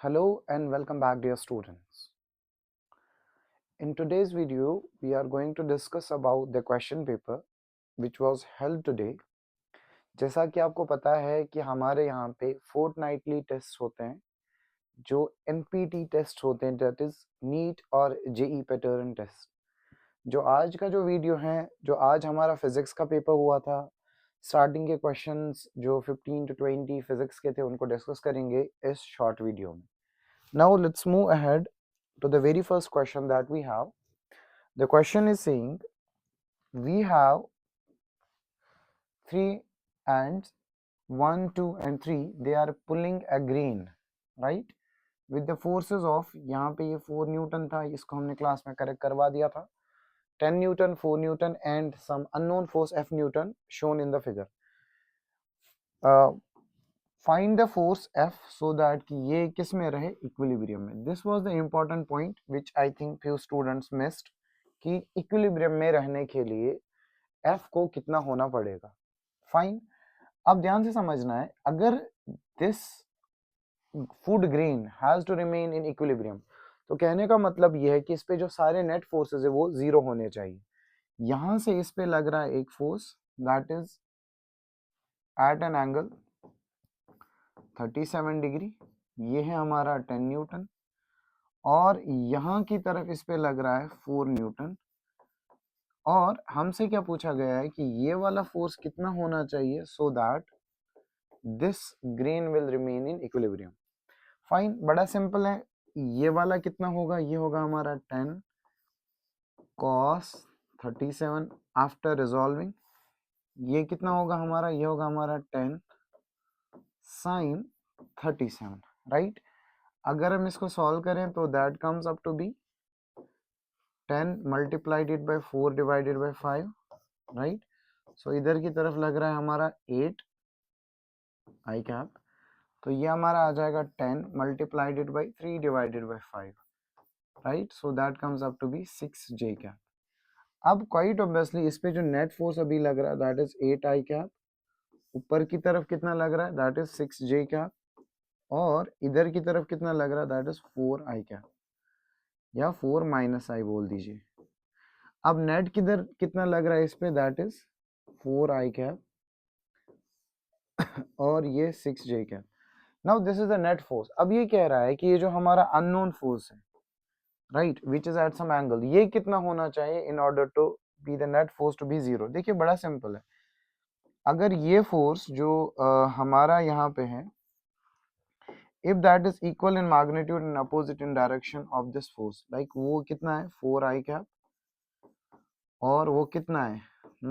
Hello and welcome back, dear students. In today's video, we are going to discuss about the question paper which was held today. जैसा कि आपको पता है कि हमारे यहाँ पे फोर्टनाइटली टेस्ट होते हैं जो NPT टेस्ट होते हैं, दैट इज नीट और जेई पैटर्न टेस्ट। जो आज का जो वीडियो है, जो आज हमारा फिजिक्स का पेपर हुआ था, स्टार्टिंग के क्वेश्चंस जो 15 to 20 फिजिक्स के थे उनको डिस्कस करेंगे इस शॉर्ट वीडियो में। Now let's move ahead to the very first question that we have. The question is saying we have three ants, 1, 2 and 3. They are pulling a grain, right? With the forces of, यहाँ पे ये 4 Newton था, इसको हमने class में correct करवा दिया था, 10 Newton, 4 Newton and some unknown force F Newton shown in the figure. Find the force F so that कि ये किस में रहे, इक्विलिब्रियम में. This was the important point which I think few students missed, कि इक्विलिब्रियम में रहने के लिए F को कितना होना पड़ेगा. फाइन, अब ध्यान से समझना है, अगर this food grain has to remain in equilibrium, तो कहने का मतलब यह है कि इस पे जो सारे नेट फोर्सेस है वो जीरो होने चाहिए. यहां से इस पे लग रहा है एक force that is at an angle 37 degree, ये है हमारा 10 न्यूटन, और यहाँ की तरफ इस पे लग रहा है 4 न्यूटन, और हमसे क्या पूछा गया है कि ये वाला फोर्स कितना होना चाहिए so that this grain will remain in equilibrium. Fine, बड़ा सिंपल है. ये वाला कितना होगा, ये होगा हमारा 10 cos 37 आफ्टर रिजॉल्विंग. ये कितना होगा हमारा, ये होगा हमारा 10 sin 37, राइट. अगर हम इसको सॉल्व करें तो that comes up to be 10 multiplied by 4 divided by 5, right. So इधर की तरफ लग रहा है हमारा 8 आई कैप, तो ये हमारा आ जाएगा 10 multiplied by 3 divided by 5, right. So that comes up to be 6 J cap. अब क्वाइट ऑब्वियसली इस पे जो नेट फोर्स अभी लग रहा है दैट इज 8 आई कैप, ऊपर की तरफ कितना लग रहा है दैट इज 6 जे कैप, और इधर की तरफ कितना लग रहा है दैट इज 4 आई कैप, या 4 माइनस आई बोल दीजिए. अब नेट किधर कितना लग रहा है इस पे दैट इज 4 आई कैप और ये 6 J cap. Now this is the net force. अब ये कह रहा है कि ये जो हमारा अननोन फोर्स है, right, which is at some angle, ये कितना होना चाहिए in order to be the net force to be zero. देखिए बड़ा सिंपल है, अगर ये फोर्स जो हमारा यहाँ पे है, if that is equal in magnitude and opposite in direction of this force, like वो कितना है 4 i cap, और वो कितना है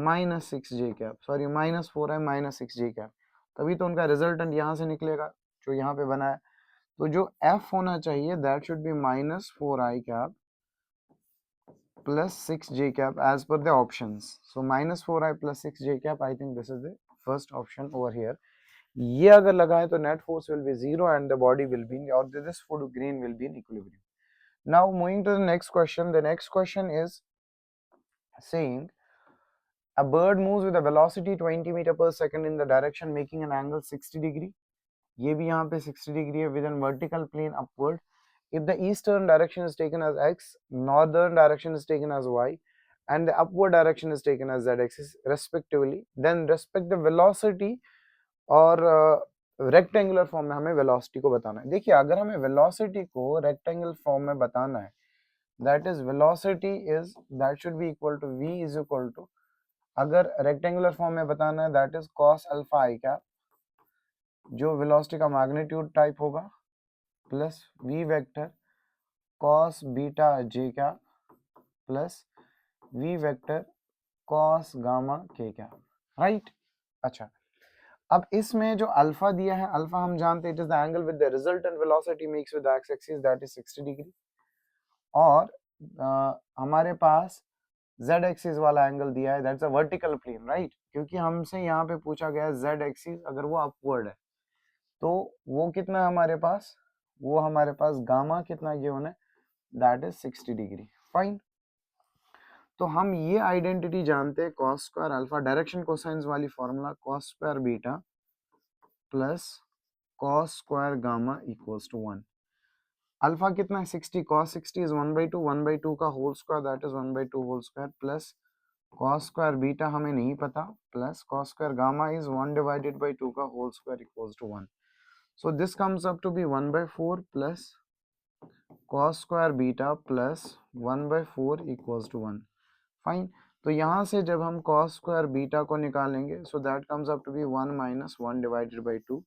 minus 6 J cap, sorry minus 4 है माइनस 6 जे कैप, तभी तो उनका रिजल्टेंट यहाँ से निकलेगा जो यहाँ पे बना है. तो जो F होना चाहिए that should B minus 4 I cap plus 6 j cap as per the options. So minus 4i plus 6 j cap, I think this is the first option over here. ये अगर लगाए तो net force will be zero and the body will be or this food grain will be in equilibrium. Now moving to the next question. The next question is saying a bird moves with a velocity 20 meter per second in the direction making an angle 60 degree. ये भी यहाँ पे 60 degree है with a vertical plane upward. If the eastern direction is taken as x, northern direction is taken as y, and the upward direction is taken as z-axis respectively, then respect the velocity और rectangular form में हमें velocity को बताना है. देखिए अगर हमें velocity को रेक्टेंगुलर फॉर्म में बताना है, that is velocity is that should be equal to v is equal to, अगर रेक्टेंगुलर फॉर्म में बताना है that is cos alpha I cap, जो वेलोसिटी का मैग्नीट्यूड टाइप होगा, plus v vector cos beta j cap plus v vector cos gamma k cap, right. अच्छा, अब इसमें जो अल्फा दिया है, अल्फा हम जानते हैं it is the angle with the resultant velocity makes with the X axis that is 60 degree, और हमारे पास z एक्सिस वाला एंगल दिया है that's a vertical plane, right, क्योंकि हमसे यहाँ पे पूछा गया है z एक्सिस अगर वो अपवर्ड है तो वो कितना हमारे पास, वो हमारे पास गामा कितना गिवन है दैट इज 60 डिग्री. फाइन, तो हम ये आइडेंटिटी जानते हैं cos square alpha direction cosines वाली formula cos square beta plus cos square gamma equals to 1. Alpha कितना है 60, cos 60 इज 1/2, 1/2 का whole square that is 1/2 whole square plus cos square beta हमें नहीं पता plus cos square gamma is 1/2 का whole square equals to 1. So this comes up to be 1/4 plus cos square beta plus 1/4 equals to 1. Fine. तो यहाँ से जब हम cos square beta को निकालेंगे so that comes up to be 1 minus 1/2.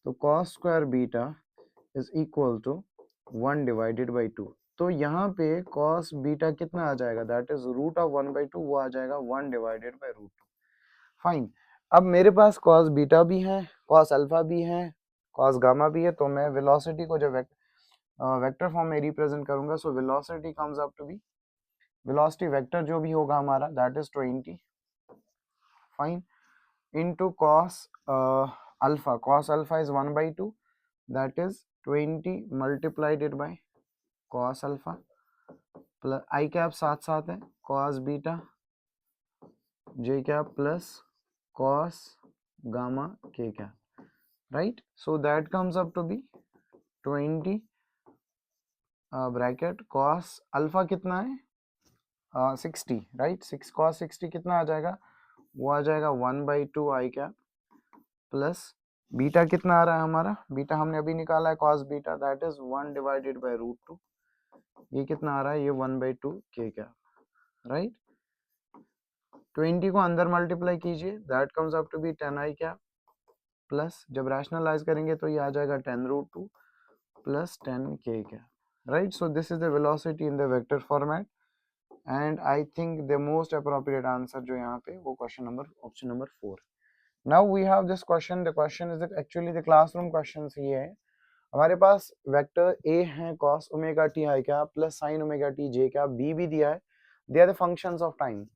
तो cos square beta is equal to 1/2. तो यहाँ पे cos बीटा कितना आ जाएगा दैट इज रूट ऑफ 1/2 वो आ जाएगा 1/√2. फाइन. अब मेरे पास cos बीटा भी है cos अल्फा भी है cos गामा भी है. तो मैं वेलोसिटी को जब वेक्टर फॉर्म में रिप्रेजेंट करूंगा so velocity comes up to be velocity vector जो भी होगा हमारा that is 20 fine into cos alpha. cos alpha is 1/2 that is 20 multiplied by cos alpha plus i cap साथ साथ है cos beta j cap plus cos gamma k cap. Right. So that comes up to be 20 bracket cos alpha कितना है 60. Right. 6 cos 60 कितना आ जाएगा वो आ जाएगा 1/2 आई कैप प्लस बीटा कितना आ रहा है हमारा बीटा हमने अभी निकाला है cos बीटा दैट इज 1/√2. ये कितना आ रहा है ये 1/2 k कैप. राइट. 20 को अंदर मल्टीप्लाई कीजिए that comes up to be 10 i cap plus जब रैशनलाइज करेंगे तो ये आ जाएगा 10√2 plus 10 k cap. Right. So this is the velocity in the vector format and I think the most appropriate answer जो यहाँ पे वो question number option number 4. Now we have this question. The question is actually the classroom question. ये है हमारे पास vector a है cos omega t I cap plus sin omega t j cap. b भी दिया है. They are the functions of time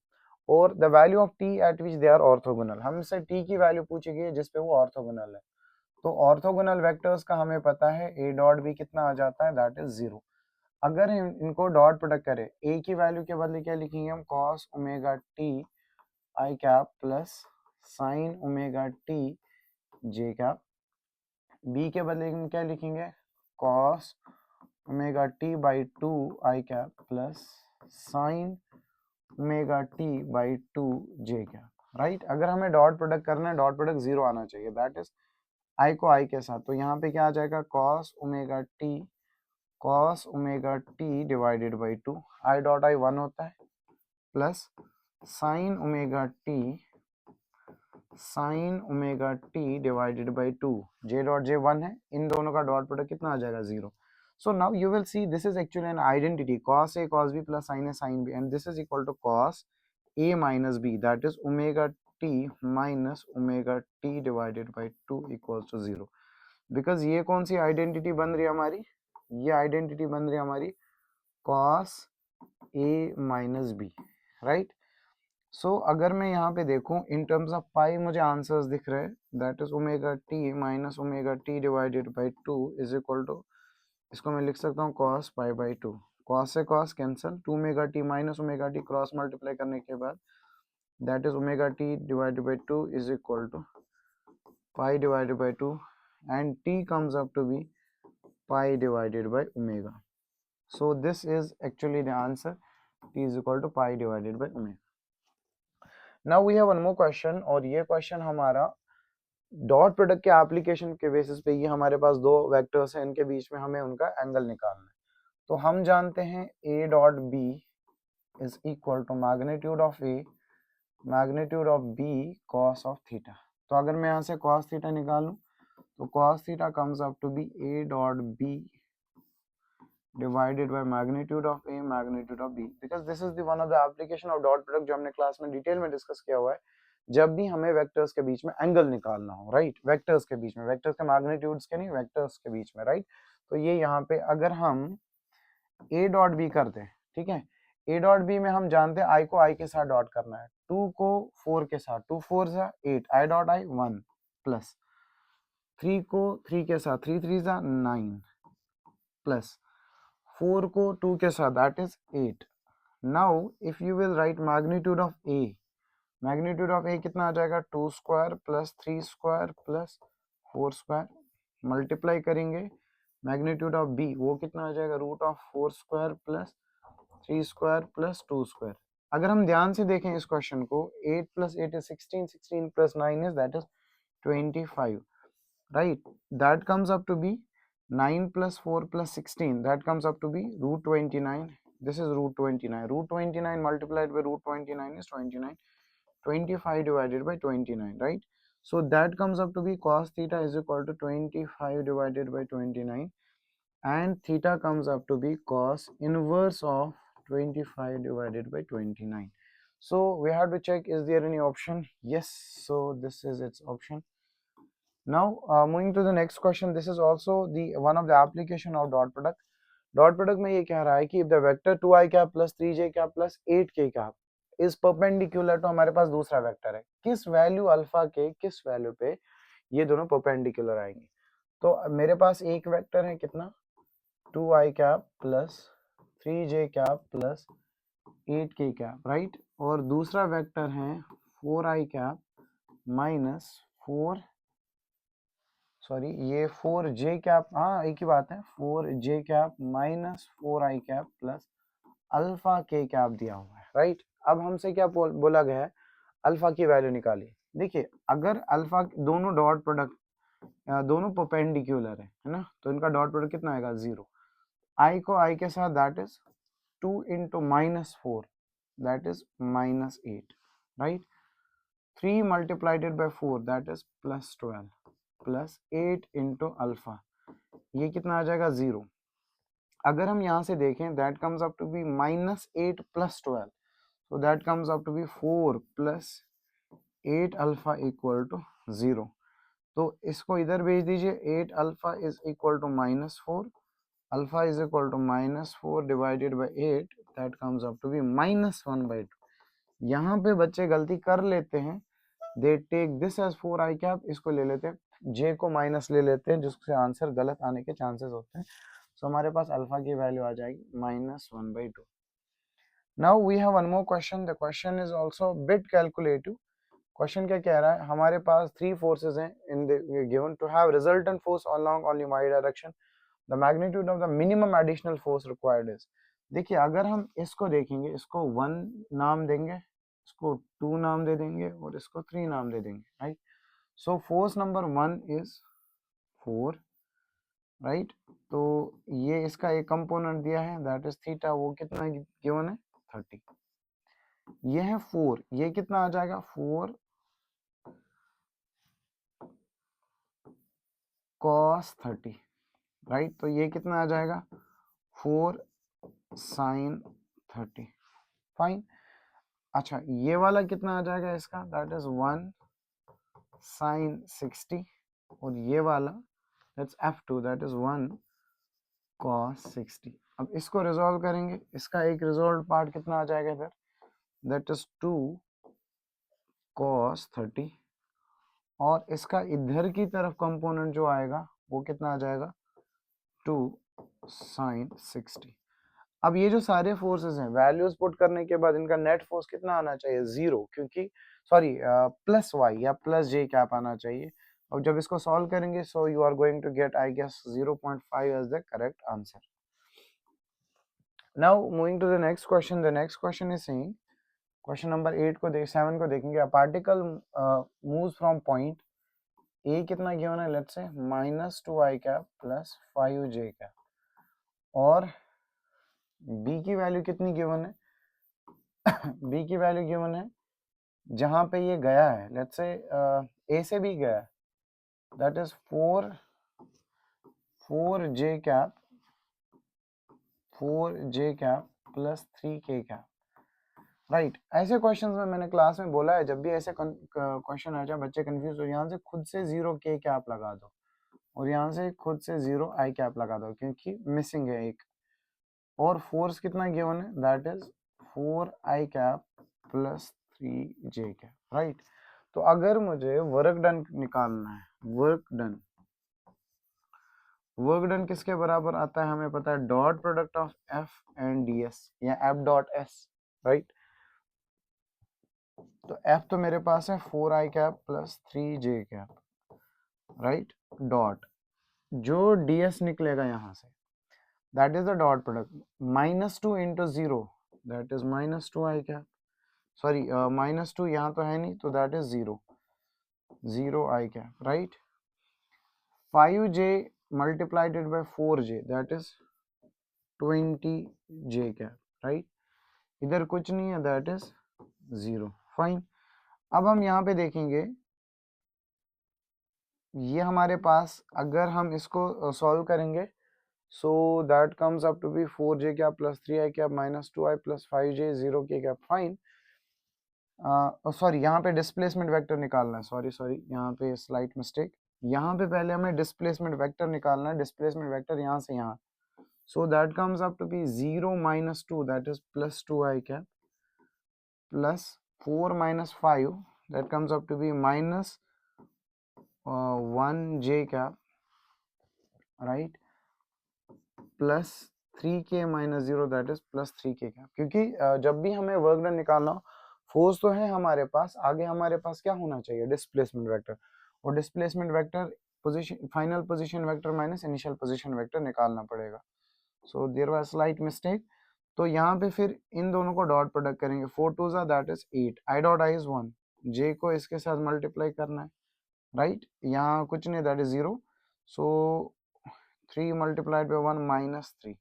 और the value of t at which they are orthogonal. हमसे t की वैल्यू पूछी गई है जिस पे वो ऑर्थोगोनल है. तो ऑर्थोगोनल वेक्टर्स का हमें पता है a डॉट b कितना आ जाता है दैट इज 0. अगर इनको डॉट प्रोडक्ट करें a की वैल्यू के बदले क्या लिखेंगे हम cos omega t I cap plus sin omega t j cap. b के बदले हम क्या लिखेंगे cos omega t by 2 I cap plus sin omega t by 2 j cap. Right. अगर हमें डॉट प्रोडक्ट करना है डॉट प्रोडक्ट 0 आना चाहिए दैट इज i को i के साथ. तो यहाँ पे क्या आ जाएगा cos omega t divided by 2 i dot i 1 होता है plus sin omega t divided by 2 j dot j 1 है. इन दोनों का डॉट प्रोडक्ट कितना आ जाएगा 0. So now you will see this is actually an identity cos a cos b plus sin a sin b and this is equal to cos a minus b that is omega t minus omega t divided by 2 equals to 0. Because ये कौन सी identity बन रही है हमारी ये identity बन रही है हमारी cos a minus b. Right. So अगर मैं यहाँ पे देखूं इन टर्म्स ऑफ पाई मुझे आंसर्स दिख रहे हैं that is omega t minus omega t divided by 2 is equal to इसको मैं लिख सकता हूँ cos पाई बाई 2. cos से cos cancel 2 omega t minus omega t cross multiply करने के बाद that is omega t divided by 2 is equal to pi divided by 2 and t comes up to be pi divided by omega. So this is actually the answer. T is equal to pi divided by omega. Now we have one more question और ये question हमारा dot product के application के basis पे ये हमारे पास दो vectors हैं इनके बीच में हमें उनका एंगल निकालना है. तो हम जानते हैं a dot b is equal to magnitude of a magnitude of b cos of theta. तो अगर मैं यहाँ से cos थीटा निकालूं तो cos theta comes up to be a dot b divided by magnitude of a magnitude of b because this is the one of the application of dot product जो हमने class में detail में discuss किया हुआ है जब भी हमें वेक्टर्स के बीच में एंगल निकालना हो. राइट. वेक्टर्स के बीच में वेक्टर्स के मैग्नीट्यूड्स के नहीं वेक्टर्स के बीच में. राइट. तो ये यहाँ पे अगर हम a डॉट b करते हैं ठीक है a डॉट b में हम जानते हैं i को i के साथ डॉट करना है 2 को 4 के साथ 2 4 जा 8 i डॉट i 1 प्लस 3 को 3 के साथ 3 3 जा 9 प्लस 4 को 2 के साथ that is 8. Now if you will write magnitude of a कितना आ जाएगा 2 square plus 3 square plus 4 square multiply करेंगे मैग्नीट्यूड ऑफ बी वो कितना आ जाएगा, root of 4 square plus 3 square plus 2 square. अगर हम ध्यान से देखें इस क्वेश्चन को, 8 plus 8 is 16, 16 plus 9 is that is 25, right? That comes up to be 9 plus 4 plus 16, that comes up to be root 29. This is root 29. Root 29 multiplied by root 29 is 29. 25 divided by 29, right? So that comes up to be cos theta is equal to 25 divided by 29, and theta comes up to be cos inverse of 25 divided by 29. So we have to check, is there any option? Yes, so this is its option. Now moving to the next question, this is also the one of the application of dot product. Dot product में ये कह रहा है कि if the vector 2i cap plus 3j cap plus 8k cap is perpendicular, तो हमारे पास दूसरा vector है, किस वैल्यू अल्फा के किस वैल्यू पे ये दोनों परपेंडिकुलर आएंगे। तो मेरे पास एक वेक्टर है कितना, 2i cap plus 3j cap plus 8k cap, right, और दूसरा वेक्टर है 4i cap माइनस 4, सॉरी ये 4j कैप, हाँ एक ही बात है, 4j cap minus 4i cap plus alpha के कैप दिया हुआ है, राइट। अब हमसे क्या बोला गया है, अल्फा की वैल्यू निकालिए। देखिए अगर अल्फा दोनों डॉट प्रोडक्ट दोनों परपेंडिकुलर है ना, तो इनका डॉट प्रोडक्ट कितना आएगा, 0। आई को आई के साथ that is 2 into minus 4 that is minus 8, right. 3 मल्टीप्लाइडेड bye 4 that is plus 12 plus 8 into alpha, ये कितना आ जाएगा, 0। अगर हम यहाँ से देखें that comes up to be minus 8 plus 12, so that comes up to be 4 plus 8 alpha equal to 0। तो इसको इधर भेज दीजिए, 8 alpha is equal to minus 4, alpha is equal to minus 4 divided by 8, that comes up to be minus 1/2। यहाँ पे बच्चे गलती कर लेते हैं, they take this as 4i cap, इसको ले लेते हैं, जे को माइनस ले लेते हैं, जिससे आंसर गलत आने के चांसेस होते हैं। सो हमारे पास अल्फा की वैल्यू आ जाएगी minus 1/2। Now we have one more question, the question is also bit calculative. Question क्या कह रहा है, हमारे पास 3 फोर्सेस हैं in the given, to have resultant force along only y direction, the magnitude of the minimum additional force required is. देखिए अगर हम इसको देखेंगे, इसको 1 नाम देंगे, इसको 2 नाम दे देंगे और इसको 3 नाम दे देंगे, right. So force number 1 is 4, right. तो ये इसका एक कंपोनेंट दिया है दैट इज थीटा, वो कितना गिवन है, 30। ये है 4, ये कितना आ जाएगा, 4 cos 30, राइट। तो ये कितना आ जाएगा, 4 sin 30, फाइन। अच्छा ये वाला कितना आ जाएगा इसका, दैट इज 1 sin 60, और ये वाला that's f2 that is 1 cos 60। अब इसको रिजॉल्व करेंगे, इसका एक रिजॉल्व पार्ट कितना आ जाएगा इधर, दैट इज 2 cos 30, और इसका इधर की तरफ कंपोनेंट जो आएगा वो कितना आ जाएगा, 2 sin 60। अब ये जो सारे फोर्सेस हैं, वैल्यूज पुट करने के बाद इनका नेट फोर्स कितना आना चाहिए, 0, क्योंकि सॉरी प्लस वाई या प्लस जे कैप आना चाहिए। और जब इसको सॉल्व करेंगे, so you are going to get I guess 0.5 as the correct answer. Now moving to the next question, the next question is saying, question number 7 को देखेंगे, a particle moves from point A, कितना given है, let's say minus 2i cap plus 5j cap, और b की value कितनी given है, b की value given है जहां पे ये गया है, लेट्स से a से b गया है, that is 4j cap plus 3k cap, right. ऐसे क्वेश्चंस में मैंने क्लास में बोला है, जब भी ऐसे क्वेश्चन आ जाए बच्चे कंफ्यूज हो, यहाँ से खुद से 0k कैप लगा दो और यहाँ से खुद से 0i कैप लगा दो, क्योंकि मिसिंग है एक, और फोर्स कितना गिवन है, that is 4i cap plus 3j cap, right. तो अगर मुझे वर्क डन निकालना है, वर्क डन किसके बराबर आता है, हमें पता है, dot product of F and D S या एफ डॉट एस, राइट। तो एफ तो मेरे पास है 4i cap plus 3j cap, right, dot जो ds निकलेगा यहाँ say that is the dot product, -2 into 0 that is -2 I cap, sorry -2 यहाँ तो है नहीं तो that is 0 I cap, right. 5j multiplied by 4j that is 20j cap, right. इधर कुछ नहीं है दैट इज 0, फाइन। अब हम यहाँ पे देखेंगे ये हमारे पास अगर हम इसको सॉल्व करेंगे so that comes up to be 4j cap plus 3i cap minus 2i plus 5j 0 के कैप, फाइन। सॉरी यहाँ पे डिस्प्लेसमेंट वेक्टर निकालना है, सॉरी यहाँ पे स्लाइट मिस्टेक। यहाँ पे पहले हमें डिस्प्लेसमेंट वेक्टर निकालना है, डिस्प्लेसमेंट वेक्टर यहाँ से यहाँ, so that comes up to be 0 minus 2 that is plus 2i cap plus 4 minus 5 that comes up to be minus 1j cap, right, plus 3k minus 0 that is plus 3k cap. क्योंकि जब भी हमें work done निकालना हो, force तो है हमारे पास, आगे हमारे पास क्या होना चाहिए, डिस्प्लेसमेंट वेक्टर, और displacement vector position, final position vector minus initial position vector निकालना पड़ेगा। So there was slight mistake. तो यहाँ पे फिर इन दोनों को डॉट प्रोडक्ट करेंगे, 4 2 that is 8, I dot I is 1, j को इसके साथ मल्टीप्लाई करना है, राइट। यहाँ कुछ नहीं that is 0, so 3 multiplied by 1 minus 3,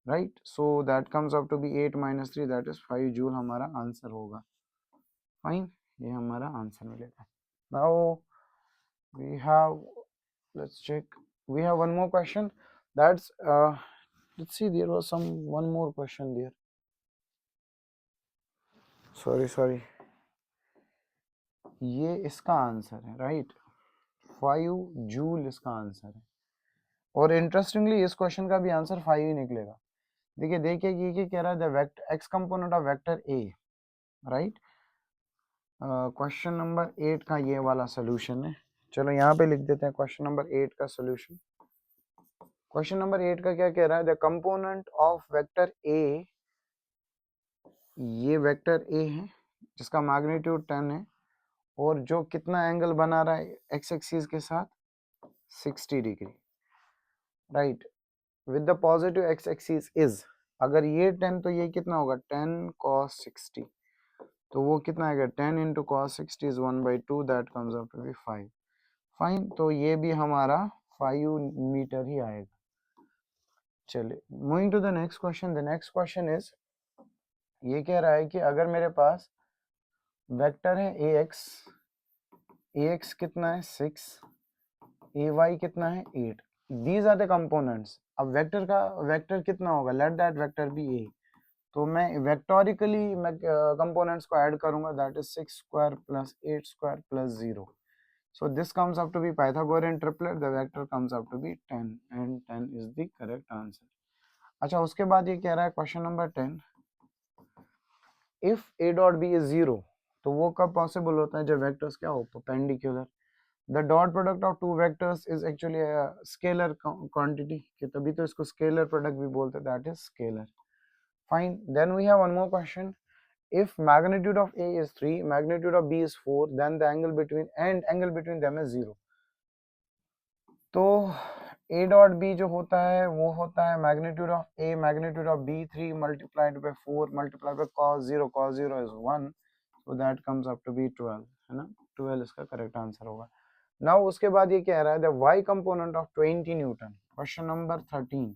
right, so that comes up to be 8 minus 3 that is 5 joule हमारा आंसर होगा, फाइन, ये हमारा आंसर मिलेगा। now we have, let's check, we have one more question, that's let's see, there was one more question there, sorry, ये इसका answer है, right, 5 joule इसका answer है। और इंटरेस्टिंगली इस क्वेश्चन का भी आंसर 5 ही निकलेगा। देखिए ये कह रहा है the vector x component of vector A, right. Question number 8 का ये वाला सोल्यूशन है, चलो यहाँ पे लिख देते हैं क्वेश्चन नंबर 8 का सोल्यूशन। क्वेश्चन नंबर 8 का क्या कह रहा है, द कंपोनेंट ऑफ वेक्टर ए, ये वेक्टर ए है जिसका मैग्नीट्यूड 10 है और जो कितना एंगल बना रहा है एक्स एक्सिस के साथ 60 degree, right, with the positive x axis is, अगर ये 10 तो ये कितना होगा 10 cos 60, तो वो कितना आएगा 10 into cos 60 is 1/2 that comes up to be 5, fine. तो ये भी हमारा 5 मीटर ही आएगा। चलिए moving to the next question, the next question is, ये कह रहा है कि अगर मेरे पास वेक्टर है ax कितना है 6, ay कितना है 8, दीज आर द कंपोनेंट्स। अब वेक्टर का वेक्टर कितना होगा, let that vector be a, तो मैं वेक्टोरिकली मैं कंपोनेंट्स को ऐड करूंगा, that is 6 square plus 8 square plus 0, so this comes up to be Pythagorean triplet, the vector comes up to be 10 and 10 is the correct answer। अच्छा उसके बाद ये कह रहा है question number 10, if a dot b is 0, तो वो कब पॉसिबल होता है, जब वेक्टर्स क्या हो perpendicular, the dot product of two vectors is actually scalar quantity, कि तभी तो इसको स्केलर प्रोडक्ट भी बोलते हैं, that is scalar, fine. Then we have one more question, if magnitude of a is 3, magnitude of b is 4, then the angle between them is 0, तो a dot b जो होता है वो होता है magnitude of a magnitude of b 3 multiplied by 4 multiplied by cos 0 is 1, so that comes up to be 12, है ना, 12 इसका करेक्ट आंसर होगा। नाउ उसके बाद ये कह रहा है the y component of 20 Newton, question number 13,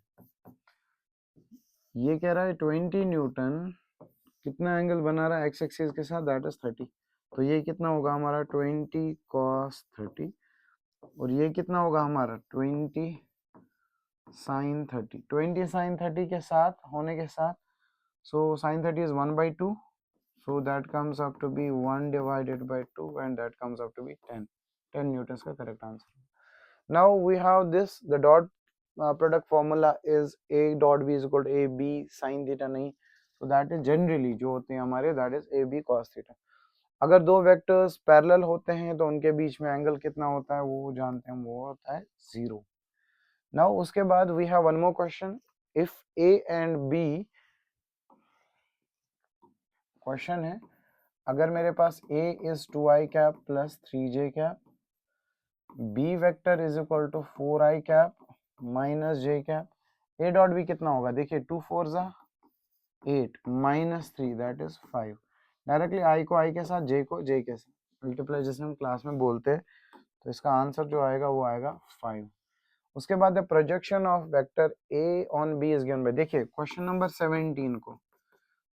ये कह रहा है 20 न्यूटन कितना एंगल बना रहा है एक्स एक्सिस के साथ, दैट इज 30, तो ये कितना होगा हमारा 20 cos 30, और ये कितना होगा हमारा 20 sin 30, 20 sin 30 के साथ होने के साथ, so sin 30 is 1/2, so that comes up to be 1 divided by 2 and that comes up to be 10 newtons का correct answer। now we have this, the dot product formula is a dot b is equal to a b sin theta नहीं, so that is generally जो होते हैं हमारे that is a b cos theta। अगर दो vectors parallel होते हैं तो उनके बीच में एंगल कितना होता है वो जानते हैं, वो होता है 0। नाउ उसके बाद we have one more question, if a and b, question है अगर मेरे पास a इज 2i cap plus 3j cap b vector is equal to 4i cap minus j cap. A dot b कितना होगा, देखिए 2 4 जा 8 minus 3 that is 5। Directly i को आई के साथ, जे को जे के साथ मल्टीप्लाई, जैसे हम क्लास में बोलते हैं, तो इसका आंसर जो आएगा वो आएगा 5। उसके बाद projection of vector a on b is given by, देखिए क्वेश्चन नंबर 17 को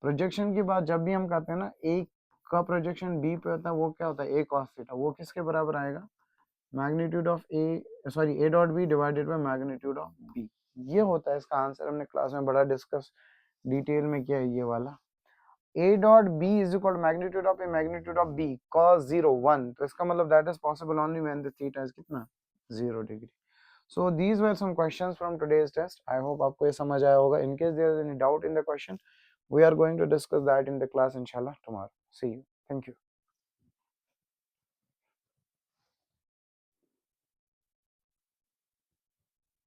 प्रोजेक्शन की बात जब भी हम करते हैं ना, ए का प्रोजेक्शन बी पे होता है, वो क्या होता है, ए कॉस थीटा, वो किसके बराबर आएगा, magnitude of a, sorry a dot b divided by magnitude of b. ये होता है इसका आंसर, हमने क्लास में बड़ा डिस्कस डिटेल में किया है ये वाला। A dot b is equal to magnitude of a magnitude of b cos 0 1, तो इसका मतलब that is possible only when the theta is कितना 0 degree. So these were some questions from today's test. I hope आपको ये समझ आया होगा। In case there is any doubt in the question, we are going to discuss that in the class inshallah tomorrow. See you. Thank you.